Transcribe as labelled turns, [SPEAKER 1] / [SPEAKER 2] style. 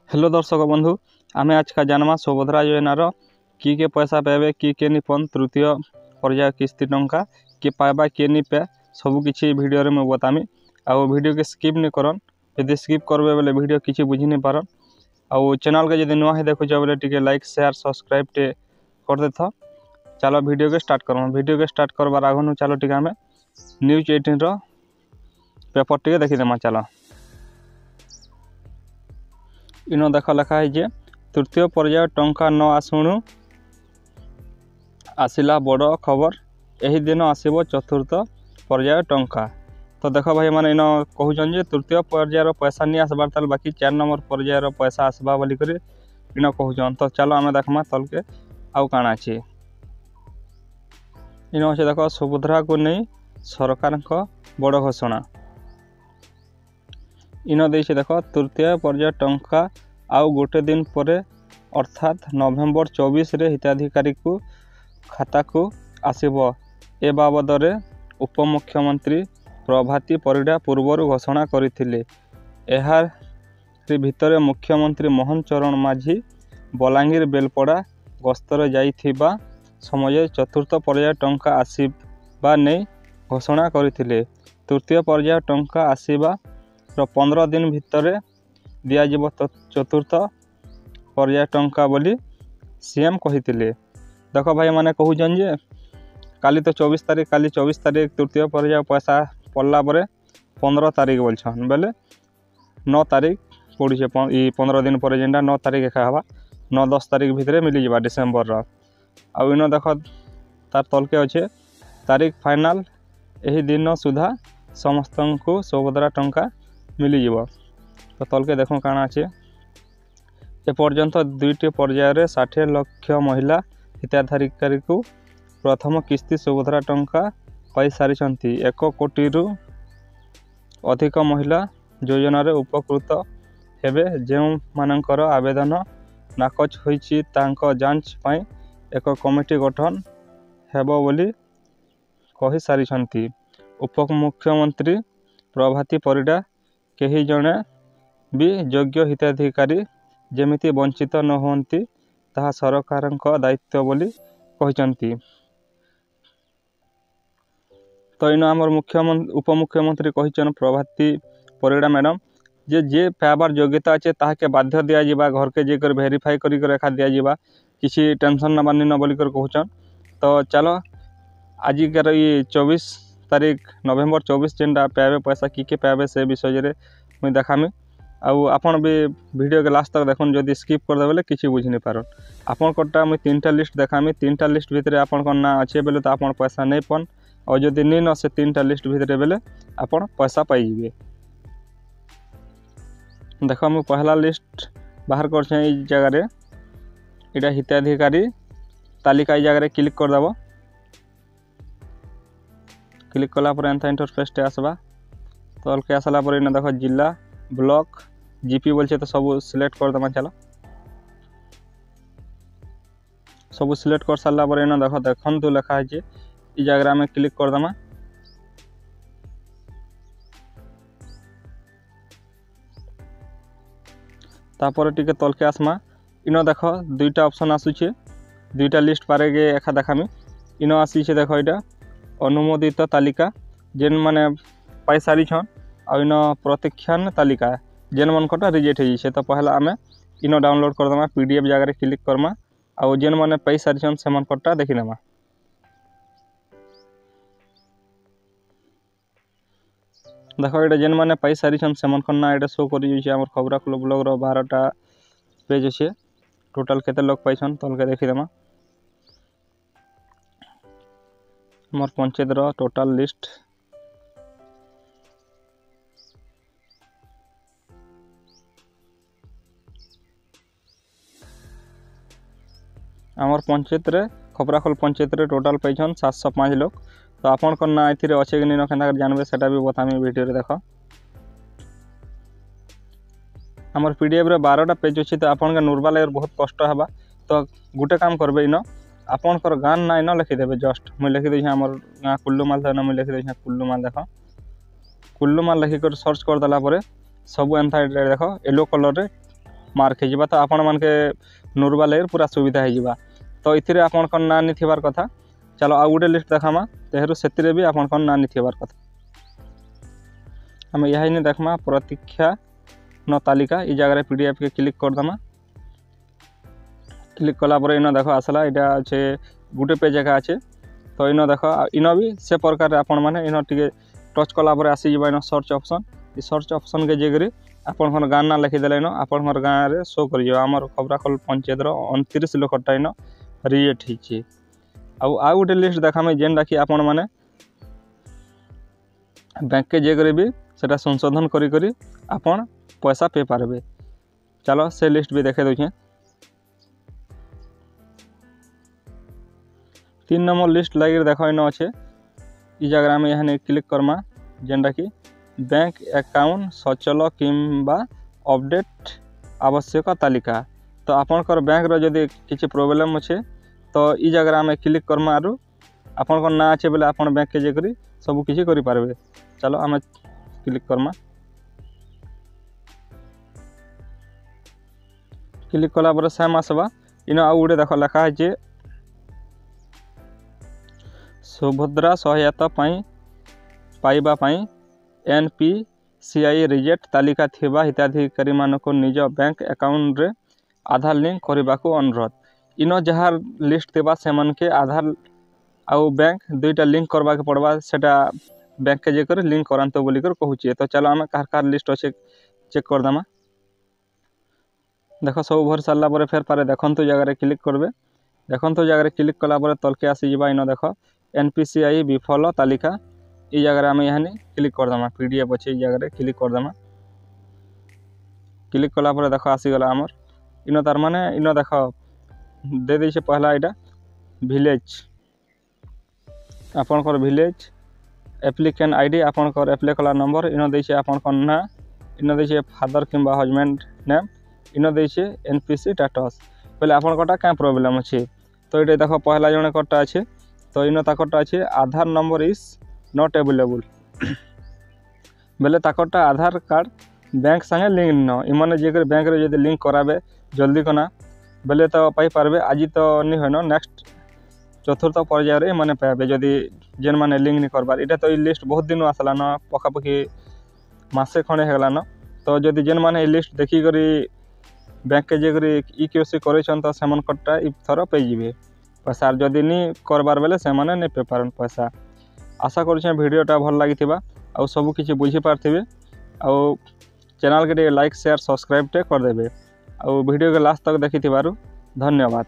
[SPEAKER 1] Hello दर्शक बंधु आमे आज का जानमा सुभद्रा योजनार किए पैसा पाइबे किए निपन तृतीय पर्याय किस्ती टंका किए पाइबा किए नि पाए सबकि भिडियो रे मुझे बतामी आउ वीडियो के स्किप नहीं करन यदि स्किप करबे बोले वीडियो किसी बुझी नहीं पारन आउ चैनल के यदि नुआ ही देखुच बोले टिके लाइक शेयर सब्सक्राइब टे कर देथ। चलो वीडियो के स्टार्ट करम। वीडियो के स्टार्ट करबार आगनु चलो टिके आमे न्यूज 18 रो पेपर टिके देखिदेमा। चलो इन देख लिखा है तृतीय पर्याय टंका न आसुणु आसिला बड़ खबर यही दिन आसब चतुर्थ पर्याय टंका। तो देख भाई मैंने इन कहते तृतीय पर्यायर पैसा नहीं आसबार ताल बाकी 4 नंबर पर्यायर पैसा आसबा बोली कर इन कहन। तो चलो आम देखमा तल के आउ काଣା अच्छे इन अच्छे देख सुभद्रा को नहीं सरकार बड़ घोषणा इन देश देख तृतीय पर्याय टंका आउ गोटे दिन पर अर्थात नवेम्बर 24 रे हिताधिकारी को खाता को आसिब ए बाबद रे उपमुख्यमंत्री प्रभाती परिडा पूर्वर घोषणा करथिले। एहार भितर मुख्यमंत्री मोहन चरण माझी बलांगीर बेलपड़ा गस्तर जाइथिबा समय चतुर्थ पर्याय टंका आसिबा नै घोषणा करथिले। तृतीय पर्याय टंका आसिबा 15 दिन भितर दियाजिब चतुर्थ पर्याय टंका बोली सीएम कहिथिले। देख भाई माने कहउछन जे काली तो 24 तारीख काली 24 तारीख तृतीय पर्याय पैसा पड़ला परे 15 तारीख बोलछन बेले 9 तारीख पड़ी छे 15 दिन पर जेंडा 9 तारीख एका हवा 9-10 तारीख भितर मिली जिबा डिसेंबर रो। आ इन देख तार तलके अच्छे तारीख फाइनल यही दिन सुधा समस्त को सुभद्रा टंका मिली जिवो। तो तलके देखो काଣା अच्छे एपर्यंत 2टी पर्यायर 60 लाख महिला हिताधिकारी को प्रथम किस्ती सुभद्रा टंका पाई सारी 1 कोटी रु अधिक महिला योजना रे उपकृत हेबे। जो मानकर आवेदन नाकच होईची तांको जांच पाई एक कमिटी गठन हेबो बोली कही सारी। उपमुख्यमंत्री प्रभाती परिडा कहीं जड़े भी योग्य हिताधिकारी जेमिति वंचित न होती ताहा सरकार दायित्व बोली कहते। तो इन आमर उपमुख्यमंत्री कहन प्रभाती परिडा मैडम जे पाइबार योग्यता अच्छे ताके बाध्य दिया घर के जेकर वेरीफाई कर एखा दिया किसी टेंशन ना बानी न बोली कहन। तो चलो आज कर ये 24 तारीख नवेम्बर 24 जेनटा पाइबे पैसा किए पाइबे से विषय में मुझे देखामी आउ आपन भी वीडियो के लास्ट तक देखुन जदि स्किप करदे बोले किसी बुझी नहीं पारन। आपन कोटा मुझे 3टा लिस्ट देखामी 3टा लिस्ट भितर आपन को ना अच्छे बेले तो आपन पैसा नहीं पन और जदि नहीं न से 3टा लिस्ट भितर बेले आपन पैसा पाइबे। देख मुझे पहला लिस्ट बाहर कर जगह यहाँ हिताधिकारी तालिका जगह क्लिक करदेव। क्लिक कलापर एंता इंटरफेस टे आसबा तल के आसला पर इन देख जिला ब्लॉक जीपी बोलছে तो सब सिलेक्ट कर देमा। चलो सब सिलेक्ट कर सारा पर इन देख देखन तो लिखा है ई जगह में क्लिक कर देमा। तापर टिके तल के आसमा इन देख 2टा ऑप्शन आसुचे 2टा लिस्ट पारे गे एखा देखामी इन आसी देख यहाँ अनुमोदित तालिका जेन माने पाई सारी छन आ इन प्रतीक्षान तालिका जेन मन कटा रिजेक्ट हो। तो पहला आम इन डाउनलोड कर देमा पीडीएफ जगह क्लिक करमा आ जेन माने पाई सारी छन से मन कटा देखि नेमा। देखो ये जेन माने पाई सारी छन से मन कना एटा शो करि जे हमर खबरा क्लब ब्लॉग रो 12टा पेज अछि टोटल केते लोग पाई छन तल के देखि देमा। मोर पंचायत रो टोटल लिस्ट आमर पंचायत रे खपराखोल पंचायत रे टोटल पाइछन 705 लोग। तो आपन को ना एथिरे अच्छे कि नहीं केना जानबे सेटा भी बतामी वीडियो रे देख। आमर पीडीएफ रे 12टा पेज अछि तो आपन के नुरबा लेर बहुत कष्ट हेबा। तो गुटे काम करबे इन आपन कर गान ना इन लिखि देबे जस्ट मुई लिखि दै हमर गां कुल्लूमाल था मुई लिखि दै कुल्लूमाल देख कुल्लूमाल लिखि कर सर्च कर देला परे सब एंता देख येलो कलर रे मार्क हो तो आपण मानके नूरबा लेर पूरा सुविधा हो तो इथिरे आपण कौन ना नहीं थिबार कथा। चलो आउ गोटे लिस्ट देखामा तेहरू से भी आपण कौन ना नहीं थिबार कथा। आम यही नहीं देखमा प्रतीक्षा न तालिका ई जगह पीडीएफ के क्लिक करदमा। क्लिक कलापर इन देख आसला यहाँ अच्छे गोटे पेज एका अच्छे तो इन देख इन भी से प्रकार आपण मैंने इन टे टच कलापर आसीज इन सर्च ऑप्शन। ये सर्च ऑप्शन के जेगरी आपन गाँ ना लिखिदेले इन आपन गाँव में शो कर खबराखोल पंचायत 29 लोकटा इन रिएक्ट होती। आउ गोटे लिस्ट देखामे जेनटा कि आपण मैंने बैंक के जेगरी भी सेटा संशोधन करी आपन पैसा पे पारबे। चलो से लिस्ट भी देखे दूचे। 3 नंबर लिस्ट लगे देख इन अच्छे ई जगह आम यहाँ क्लिक करमा जेनटा कि बैंक अकाउंट सचल किंबा अपडेट आवश्यक तालिका। तो आपनकर बैंक रो जदि किसी प्रॉब्लम अच्छे तो ई जगह आम क्लिक करमा आरु आपन ना अच्छे बोले आपन बैंक के जेकरी सब किसी करि पारबे। चलो आम क्लिक करमा। क्लिक कला पर सेम आसवा इन आउ गोटे देख लिखा है सुभद्रा सहायता पाइबा NPCI रिजेक्ट तालिका थिबा हिताधिकारी मानक निज बैंक अकाउंट रे आधार लिंक करने को अनुरोध। इन जहाँ लिस्ट थिबा से मन के आधार आउ बैंक दुईटा लिंक करवा के पड़वा सेटा बैंक के जेकर लिंक करांतो बोली कर कहूचे। तो चलो आम कार लिस्ट अच्छे चेक करदमा। देख सब भर सारा पर फेर पारे देखंतु जगह क्लिक करबे। देखंतु जगह क्लिक कला तलके आसीजा इन देख NPCI विफल तालिका ई जगह आम यहाँ क्लिक करदमा। पीडीएफ अच्छे जगह क्लिक करदमा। क्लिक कला देख आसीगला आमर इन तार माने इन देख दे दी पहला यहाँ विलेज आपनकर विलेज एप्लिकेंट आईडी आपनकर एप्लाई कला नंबर इन दे आपन ना इन दे फादर किंबा husband name in the NPC status बोले आपनकटा क्या प्रॉब्लम अच्छे। तो ये देख पहला जन कटा अच्छे तो इन ताकटा अच्छे आधार नंबर इज नॉट अवेलेबल बोले ताकटा आधार कार्ड बैंक संगे लिंक न इमाने जेकर बैंक रे जदि लिंक कराबे जल्दी कना बोले तो पाई पारबे। आज तो नहीं है न नेक्स्ट चतुर्थ पर्याय रे माने पाबे जदि जेन माने लिंक नहीं करबार। इटा तो लिस्ट बहुत दिन आसला न पखापखि मासे खणे हेगला न। तो जदि जेन माने लिस्ट देखी करी बैंक के जेकरी ई केसी करेछन तो सेमन कट्टा इ थर पे जिवे पैसा जदि नहीं करबार बेले से माने नहीं पे पारन पैसा। आशा करूँ वीडियोटा भल लगी आउ सब किसी बुझी पार्थिबे आउ चैनल के लाइक शेयर सब्सक्राइब टे करदेबे आउ वीडियो के लास्ट तक देखि धन्यवाद।